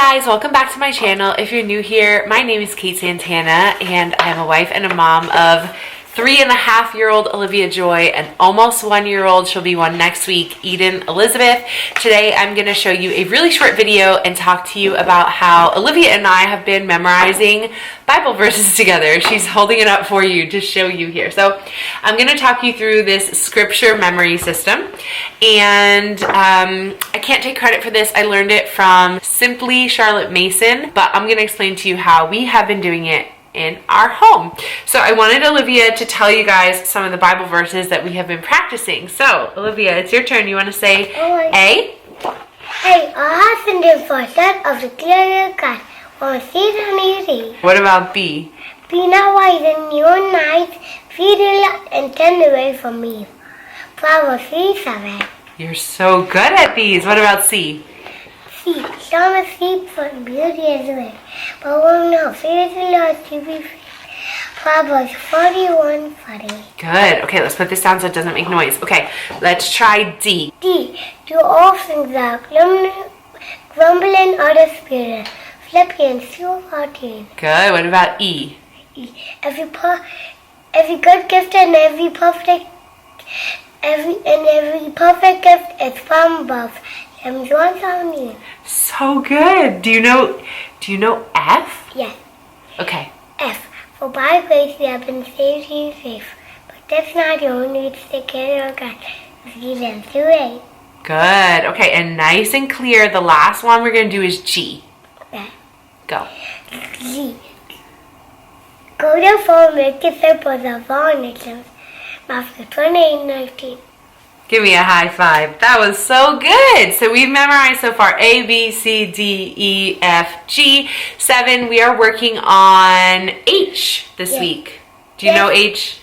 guys, welcome back to my channel. If you're new here, my name is Kate Santana and I'm a wife and a mom of 3.5-year-old Olivia Joy and almost 1-year-old, she'll be 1 next week, Eden Elizabeth. Today I'm going to show you a really short video and talk to you about how Olivia and I have been memorizing Bible verses together. She's holding it up for you to show you here. So I'm going to talk you through this scripture memory system, and I can't take credit for this. I learned it from Simply Charlotte Mason, but I'm going to explain to you how we have been doing it in our home. So I wanted Olivia to tell you guys some of the Bible verses that we have been practicing. So Olivia, it's your turn. You want to say A? A. A in the foresight of the clear sky was season easy. What about B? Be now wise and new nights, feed and tend away from me. Proverbs 3:7. You're so good at these. What about C? See, some is sleep for beauty as well, but won't know. Fear is the Lord to be free. Proverbs 41:40. Good. Okay, let's put this down so it doesn't make noise. Okay, let's try D. D. Do all things are grumbling or the spirit. Philippians 2:14. Good. What about E? E. Every good gift and every perfect gift is from above. James 1:17. So good. Do you know F? Yes. Okay. F. For by grace we have been saved through faith. But that's not the only way to take care of God. Ephesians 2:8. Good. Okay, and nice and clear, the last one we're going to do is G. Okay. Go. G. Go therefore make disciples of all nations. Matthew 28:19. Give me a high five. That was so good. So we've memorized so far A, B, C, D, E, F, G. 7. We are working on H this week. Do you know H?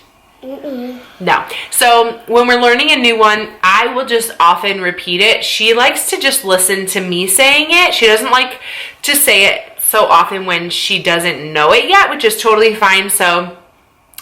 No. So when we're learning a new one, I will just often repeat it. She likes to just listen to me saying it. She doesn't like to say it so often when she doesn't know it yet, which is totally fine. So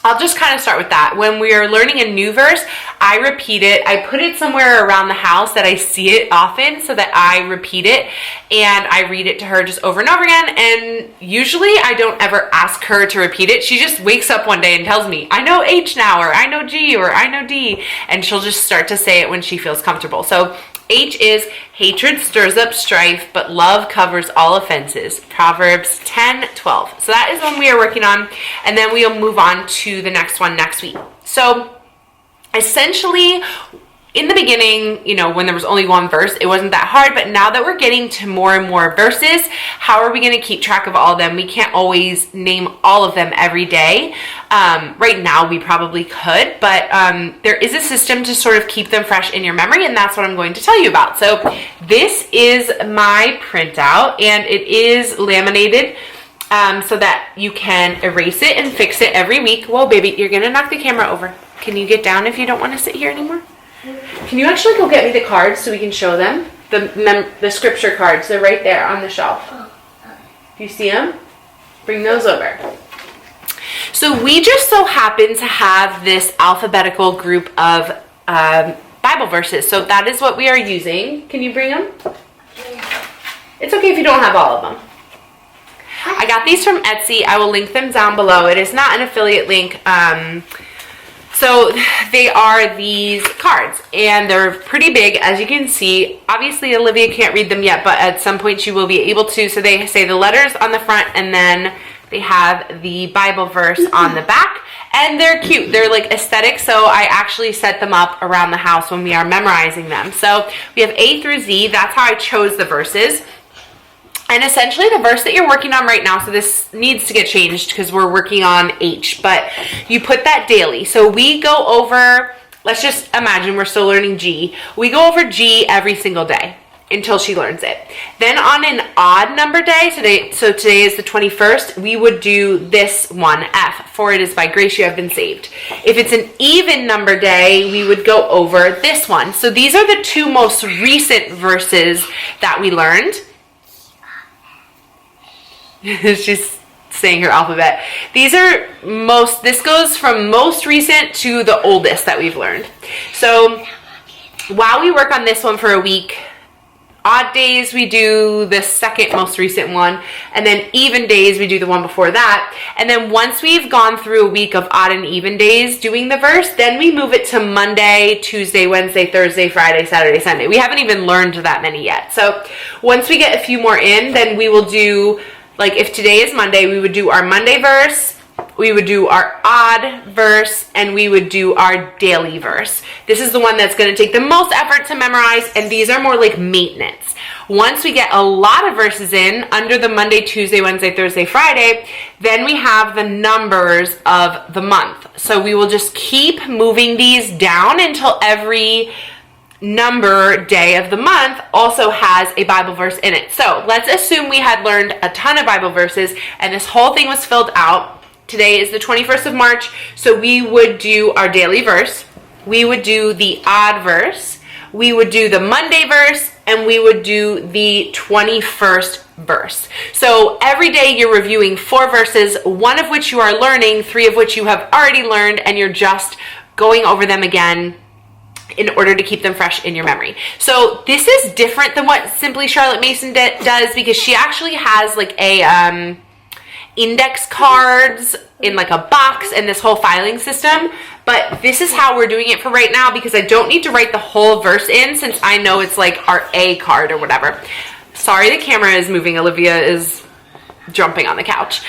I'll just kind of start with that. When we are learning a new verse, I repeat it. I put it somewhere around the house that I see it often so that I repeat it and I read it to her just over and over again. And usually I don't ever ask her to repeat it. She just wakes up one day and tells me, I know H now, or I know G, or I know D. And she'll just start to say it when she feels comfortable. So H is hatred stirs up strife, but love covers all offenses. Proverbs 10:12. So that is one we are working on, and then we'll move on to the next one next week. So essentially, in the beginning, when there was only one verse, it wasn't that hard, but now that we're getting to more and more verses, how are we going to keep track of all of them? We can't always name all of them every day. Right now, we probably could, but there is a system to sort of keep them fresh in your memory, and that's what I'm going to tell you about. So this is my printout, and it is laminated so that you can erase it and fix it every week. Whoa, baby, you're going to knock the camera over. Can you get down if you don't want to sit here anymore? Can you actually go get me the cards so we can show them? The scripture cards, they're right there on the shelf. Do you see them? Bring those over. So we just so happen to have this alphabetical group of Bible verses. So that is what we are using. Can you bring them? It's okay if you don't have all of them. I got these from Etsy. I will link them down below. It is not an affiliate link. So they are these cards, and they're pretty big, as you can see. Obviously, Olivia can't read them yet, but at some point she will be able to. So they say the letters on the front, and then they have the Bible verse on the back, and they're cute. They're like aesthetic, so I actually set them up around the house when we are memorizing them. So we have A through Z. That's how I chose the verses. And essentially the verse that you're working on right now, so this needs to get changed because we're working on H, but you put that daily. So we go over, let's just imagine we're still learning G. We go over G every single day until she learns it. Then on an odd number day, so today is the 21st, we would do this one, F, for it is by grace you have been saved. If it's an even number day, we would go over this one. So these are the two most recent verses that we learned. She's saying her alphabet. This goes from most recent to the oldest that we've learned. So while we work on this one for a week, odd days, we do the second most recent one. And then even days, we do the one before that. And then once we've gone through a week of odd and even days doing the verse, then we move it to Monday, Tuesday, Wednesday, Thursday, Friday, Saturday, Sunday. We haven't even learned that many yet. So once we get a few more in, then we will do, like if today is Monday, we would do our Monday verse, we would do our odd verse, and we would do our daily verse. This is the one that's going to take the most effort to memorize, and these are more like maintenance. Once we get a lot of verses in under the Monday, Tuesday, Wednesday, Thursday, Friday, then we have the numbers of the month. So we will just keep moving these down until every number day of the month also has a Bible verse in it. So let's assume we had learned a ton of Bible verses and this whole thing was filled out. Today is the 21st of March, so we would do our daily verse, we would do the odd verse, we would do the Monday verse, and we would do the 21st verse. So every day you're reviewing 4 verses, 1 of which you are learning, 3 of which you have already learned, and you're just going over them again in order to keep them fresh in your memory. So this is different than what Simply Charlotte Mason does, because she actually has like a index cards in like a box and this whole filing system, but this is how we're doing it for right now because I don't need to write the whole verse in since I know it's like our A card or whatever. Sorry, the camera is moving. Olivia is jumping on the couch.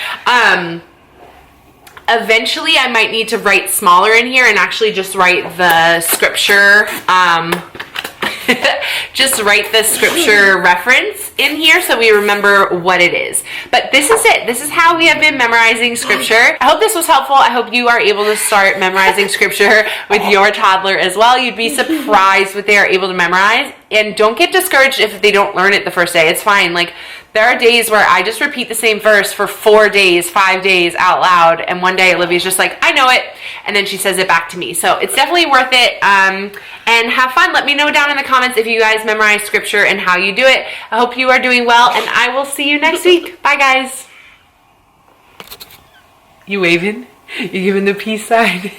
Eventually I might need to write smaller in here and actually just write the scripture just write the scripture reference in here so we remember what it is. But this is it. This is how we have been memorizing scripture. I hope this was helpful. I hope you are able to start memorizing scripture with your toddler as well. You'd be surprised what they are able to memorize. And don't get discouraged if they don't learn it the first day. It's fine. Like, there are days where I just repeat the same verse for 4 days, 5 days out loud. And one day Olivia's just like, I know it. And then she says it back to me. So it's definitely worth it. And have fun. Let me know down in the comments if you guys memorize scripture and how you do it. I hope you are doing well. And I will see you next week. Bye, guys. You waving? You giving the peace sign?